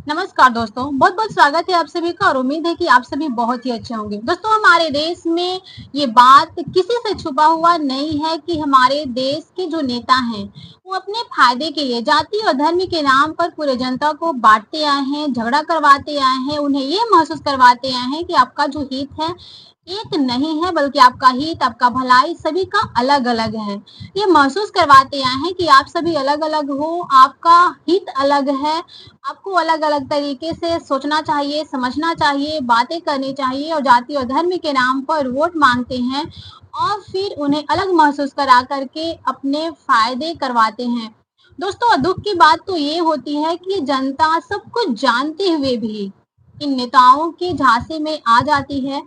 नमस्कार दोस्तों, बहुत बहुत स्वागत है आप सभी का और उम्मीद है कि आप सभी बहुत ही अच्छे होंगे। दोस्तों, हमारे देश में ये बात किसी से छुपा हुआ नहीं है कि हमारे देश के जो नेता हैं वो अपने फायदे के लिए जाति और धर्म के नाम पर पूरे जनता को बांटते आए हैं, झगड़ा करवाते आए हैं, उन्हें ये महसूस करवाते आए हैं कि आपका जो हित है एक नहीं है, बल्कि आपका हित, आपका भलाई सभी का अलग अलग है। ये महसूस करवाते आए हैं कि आप सभी अलग अलग हो, आपका हित अलग है, आपको अलग-अलग तरीके से सोचना चाहिए, समझना चाहिए, बातें करनी चाहिए और जाति और धर्म के नाम पर वोट माँगते हैं और फिर उन्हें अलग महसूस करा कर के अपने फ़ायदे करवाते हैं। दोस्तों, दुःख की बात तो ये होती है कि जनता सब कुछ जानते हुए भी इन नेताओं के झांसे में आ जाती है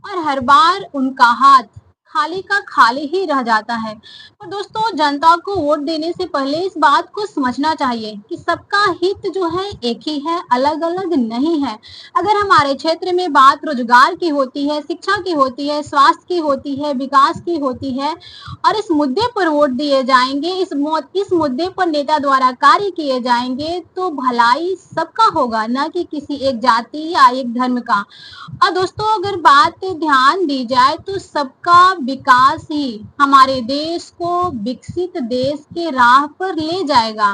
और हर बार उनका हाथ खाली का खाली ही रह जाता है। और दोस्तों, जनता को वोट देने से पहले इस बात को समझना चाहिए कि सबका हित जो है एक ही है, अलग-अलग नहीं है। अगर हमारे क्षेत्र में बात रोजगार की होती है, शिक्षा की होती है, स्वास्थ्य की होती है, विकास की होती है और इस मुद्दे पर वोट दिए जाएंगे, इस मुद्दे पर नेता द्वारा कार्य किए जाएंगे, तो भलाई सबका होगा, न कि किसी एक जाति या एक धर्म का। और दोस्तों, अगर बात ध्यान दी जाए तो सबका विकास ही हमारे देश को विकसित देश के राह पर ले जाएगा।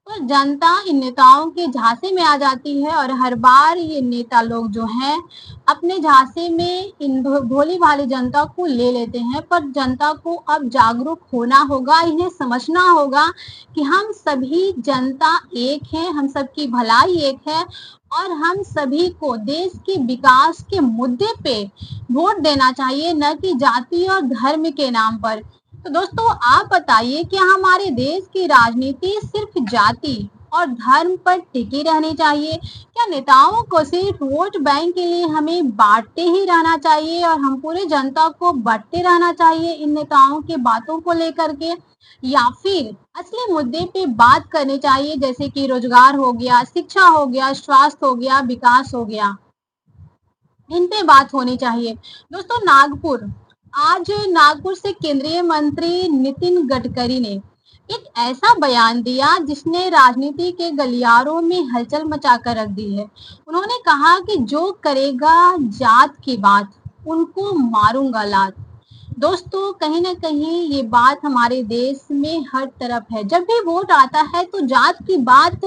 पर जनता इन नेताओं के झांसे में आ जाती है और हर बार ये नेता लोग जो हैं अपने झांसे में इन भोली भाली जनता को ले लेते हैं। पर जनता को अब जागरूक होना होगा, इन्हें समझना होगा कि हम सभी जनता एक है, हम सबकी भलाई एक है और हम सभी को देश के विकास के मुद्दे पे वोट देना चाहिए, न कि जाति और धर्म के नाम पर। तो दोस्तों, आप बताइए, क्या हमारे देश की राजनीति सिर्फ जाति और धर्म पर टिकी रहनी चाहिए? क्या नेताओं को सिर्फ वोट बैंक के लिए हमें बांटते ही रहना चाहिए और हम पूरे जनता को बांटते रहना चाहिए इन नेताओं के बातों को लेकर के? या फिर असली मुद्दे पे बात करनी चाहिए, जैसे कि रोजगार हो गया, शिक्षा हो गया, स्वास्थ्य हो गया, विकास हो गया, इन पे बात होनी चाहिए। दोस्तों, आज नागपुर से केंद्रीय मंत्री नितिन गडकरी ने एक ऐसा बयान दिया जिसने राजनीति के गलियारों में हलचल मचा कर रख दी है। उन्होंने कहा कि जो करेगा जात की बात, उनको मारूंगा लात। दोस्तों, कहीं न कहीं ये बात हमारे देश में हर तरफ है। जब भी वोट आता है तो जात की बात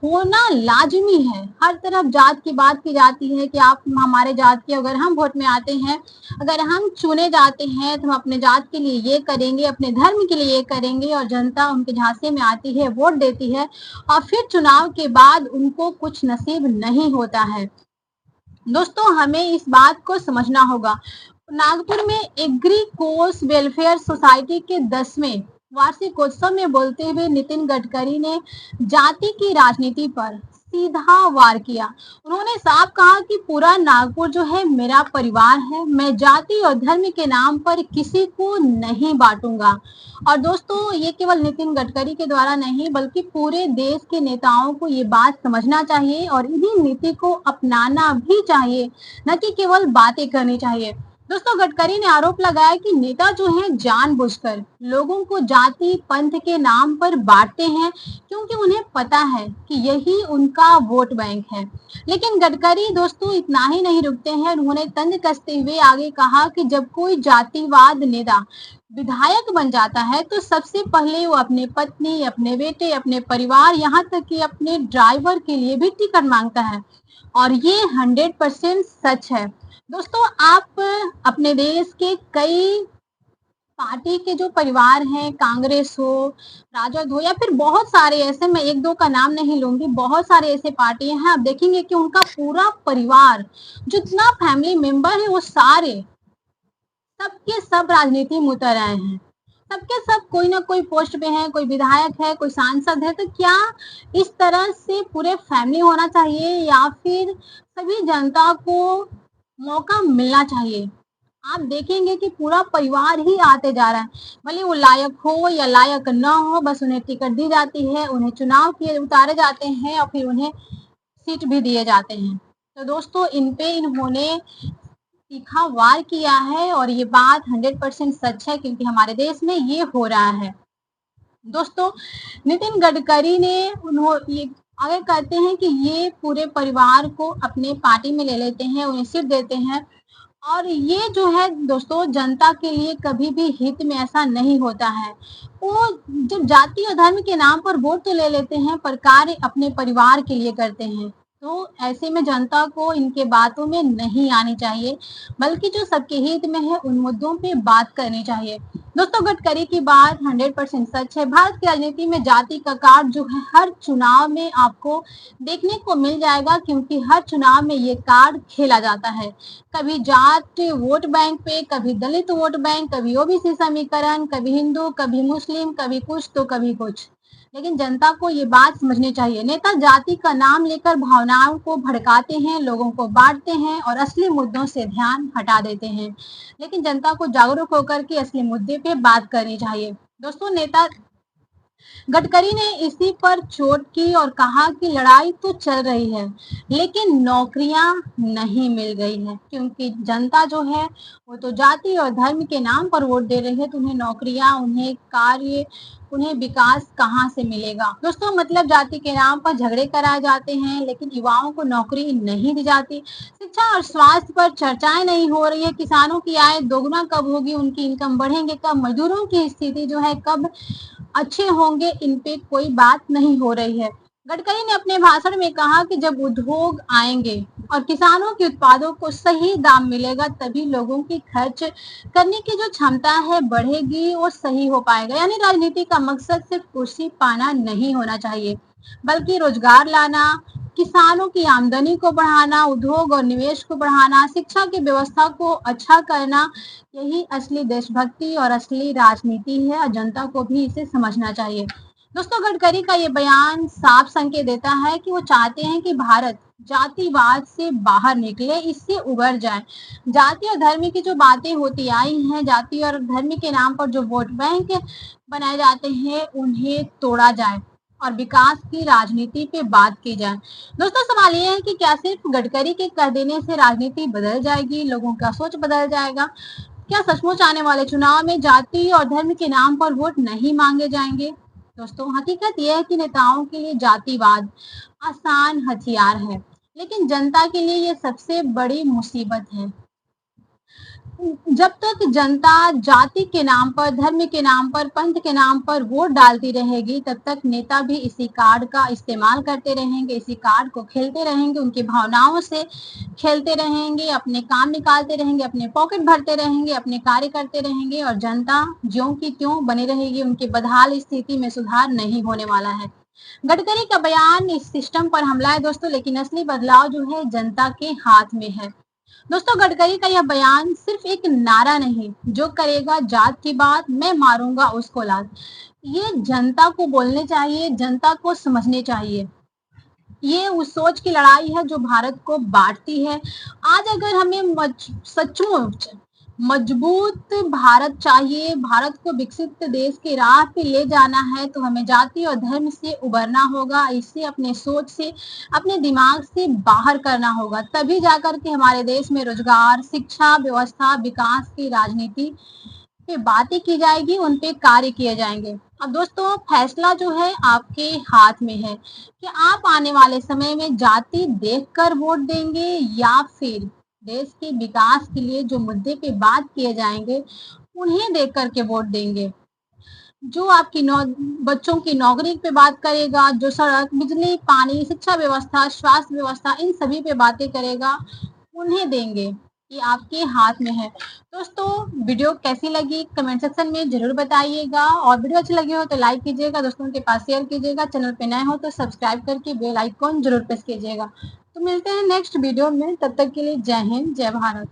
होना लाज़मी है। हर तरफ जात की बात की जाती है कि आप हमारे जात के, अगर हम वोट में आते हैं, अगर हम चुने जाते हैं तो हम अपने जात के लिए ये करेंगे, अपने धर्म के लिए ये करेंगे और जनता उनके झांसे में आती है, वोट देती है और फिर चुनाव के बाद उनको कुछ नसीब नहीं होता है। दोस्तों, हमें इस बात को समझना होगा। नागपुर में एग्री कोर्स वेलफेयर सोसाइटी के 10वें वार्षिकोत्सव में बोलते हुए नितिन गडकरी ने जाति की राजनीति पर सीधा वार किया। उन्होंने साफ कहा कि पूरा नागपुर जो है मेरा परिवार है, मैं जाति और धर्म के नाम पर किसी को नहीं बांटूंगा। और दोस्तों, ये केवल नितिन गडकरी के द्वारा नहीं बल्कि पूरे देश के नेताओं को ये बात समझना चाहिए और इन्हीं नीति को अपनाना भी चाहिए, न कि केवल बातें करनी चाहिए। दोस्तों, गडकरी ने आरोप लगाया कि नेता जो हैं जानबूझकर लोगों को जाति पंथ के नाम पर बांटते हैं, क्योंकि उन्हें पता है कि यही उनका वोट बैंक है। लेकिन गडकरी दोस्तों इतना ही नहीं रुकते हैं, उन्होंने तंज कसते हुए आगे कहा कि जब कोई जातिवाद नेता विधायक बन जाता है तो सबसे पहले वो अपने पत्नी, अपने बेटे, अपने परिवार, यहाँ तक कि अपने ड्राइवर के लिए भी टिकट मांगता है और ये 100% सच है। दोस्तों, आप अपने देश के कई पार्टी के जो परिवार हैं, कांग्रेस हो, राजद हो या फिर बहुत सारे ऐसे, मैं एक दो का नाम नहीं लूंगी, बहुत सारे ऐसे पार्टियां हैं, आप देखेंगे कि उनका पूरा परिवार, जितना फैमिली मेंबर है, वो सारे सबके सब राजनीति में उतर आए हैं। सबके सब कोई ना कोई पोस्ट पे हैं, कोई विधायक है, कोई सांसद है। तो क्या इस तरह से पूरे फैमिली होना चाहिए या फिर सभी जनता को मौका मिलना चाहिए? आप देखेंगे कि पूरा परिवार ही आते जा रहा है, भले वो लायक हो या लायक ना हो, बस उन्हें टिकट दी जाती है, उन्हें चुनाव किए उतारे जाते हैं और फिर उन्हें सीट भी दिए जाते हैं। तो दोस्तों, इन पे इन्होंने तीखा वार किया है और ये बात 100% सच है, क्योंकि हमारे देश में ये हो रहा है। दोस्तों, नितिन गडकरी ने आगे कहते हैं कि ये पूरे परिवार को अपने पार्टी में ले लेते हैं, उन्हें सीट देते हैं और ये जो है दोस्तों जनता के लिए कभी भी हित में ऐसा नहीं होता है। वो जब जाति और धर्म के नाम पर वोट तो ले लेते हैं पर कार्य अपने परिवार के लिए करते हैं। तो ऐसे में जनता को इनके बातों में नहीं आनी चाहिए, बल्कि जो सबके हित में है उन मुद्दों पे बात करनी चाहिए। दोस्तों गडकरी की बात 100% सच है। भारत की राजनीति में जाति का कार्ड जो है हर चुनाव में आपको देखने को मिल जाएगा, क्योंकि हर चुनाव में ये कार्ड खेला जाता है। कभी जाट वोट बैंक पे, कभी दलित वोट बैंक, कभी ओबीसी समीकरण, कभी हिंदू, कभी मुस्लिम, कभी कुछ तो कभी कुछ। लेकिन जनता को ये बात समझनी चाहिए, नेता जाति का नाम लेकर भावनाओं को भड़काते हैं, लोगों को बांटते हैं और असली मुद्दों से ध्यान हटा देते हैं। लेकिन जनता को जागरूक होकर के असली मुद्दे पे बात करनी चाहिए। दोस्तों नेता गडकरी ने इसी पर चोट की और कहा कि लड़ाई तो चल रही है, लेकिन नौकरियां नहीं मिल रही है, क्योंकि जनता जो है वो तो जाति और धर्म के नाम पर वोट दे रही है, तो उन्हें नौकरियां, उन्हें कार्य, उन्हें विकास कहाँ से मिलेगा। दोस्तों मतलब जाति के नाम पर झगड़े कराए जाते हैं, लेकिन युवाओं को नौकरी नहीं दी जाती। शिक्षा और स्वास्थ्य पर चर्चाएं नहीं हो रही है। किसानों की आय दोगुना कब होगी, उनकी इनकम बढ़ेंगे कब, मजदूरों की स्थिति जो है कब अच्छे होंगे, इन पे कोई बात नहीं हो रही है। गडकरी ने अपने भाषण में कहा कि जब उद्योग आएंगे और किसानों के उत्पादों को सही दाम मिलेगा, तभी लोगों की खर्च करने की जो क्षमता है बढ़ेगी और सही हो पाएगा। यानी राजनीति का मकसद सिर्फ कुर्सी पाना नहीं होना चाहिए, बल्कि रोजगार लाना, किसानों की आमदनी को बढ़ाना, उद्योग और निवेश को बढ़ाना, शिक्षा की व्यवस्था को अच्छा करना, यही असली देशभक्ति और असली राजनीति है और जनता को भी इसे समझना चाहिए। दोस्तों गडकरी का ये बयान साफ संकेत देता है कि वो चाहते हैं कि भारत जातिवाद से बाहर निकले, इससे उबर जाए। जाति और धर्म की जो बातें होती आई हैं, जाति और धर्म के नाम पर जो वोट बैंक बनाए जाते हैं, उन्हें तोड़ा जाए और विकास की राजनीति पे बात की जाए। दोस्तों सवाल ये है कि क्या सिर्फ गडकरी के कह देने से राजनीति बदल जाएगी, लोगों का सोच बदल जाएगा? क्या सचमुच आने वाले चुनाव में जाति और धर्म के नाम पर वोट नहीं मांगे जाएंगे? दोस्तों हकीकत यह है कि नेताओं के लिए जातिवाद आसान हथियार है, लेकिन जनता के लिए यह सबसे बड़ी मुसीबत है। जब तक जनता जाति के नाम पर, धर्म के नाम पर, पंथ के नाम पर वोट डालती रहेगी, तब तक नेता भी इसी कार्ड का इस्तेमाल करते रहेंगे, इसी कार्ड को खेलते रहेंगे, उनकी भावनाओं से खेलते रहेंगे, अपने काम निकालते रहेंगे, अपने पॉकेट भरते रहेंगे, अपने कार्य करते रहेंगे और जनता ज्यों की त्यों बनी रहेगी। उनकी बदहाल स्थिति में सुधार नहीं होने वाला है। गडकरी का बयान इस सिस्टम पर हमला है दोस्तों, लेकिन असली बदलाव जो है जनता के हाथ में है। दोस्तों गडकरी का यह बयान सिर्फ एक नारा नहीं, जो करेगा जात की बात मैं मारूंगा उसको लात, ये जनता को बोलने चाहिए, जनता को समझने चाहिए। ये उस सोच की लड़ाई है जो भारत को बांटती है। आज अगर हमें सचमुच मजबूत भारत चाहिए, भारत को विकसित देश के राह पे ले जाना है, तो हमें जाति और धर्म से उबरना होगा, इससे अपने सोच से, अपने दिमाग से बाहर करना होगा। तभी जाकर के हमारे देश में रोजगार, शिक्षा व्यवस्था, विकास की राजनीति पे बातें की जाएगी, उन पे कार्य किए जाएंगे। अब दोस्तों फैसला जो है आपके हाथ में है कि आप आने वाले समय में जाति देखकर वोट देंगे या फिर देश के विकास के लिए जो मुद्दे पे बात किए जाएंगे उन्हें देख करके वोट देंगे। जो आपकी बच्चों की नौकरी पे बात करेगा, जो सड़क, बिजली, पानी, शिक्षा व्यवस्था, स्वास्थ्य व्यवस्था, इन सभी पे बातें करेगा, उन्हें देंगे। ये आपके हाथ में है। दोस्तों वीडियो कैसी लगी कमेंट सेक्शन में जरूर बताइएगा, और वीडियो अच्छी लगी हो तो लाइक कीजिएगा, दोस्तों के पास शेयर कीजिएगा, चैनल पे नए हो तो सब्सक्राइब करके बेल आइकॉन जरूर प्रेस कीजिएगा। तो मिलते हैं नेक्स्ट वीडियो में, तब तक के लिए जय हिंद, जय भारत।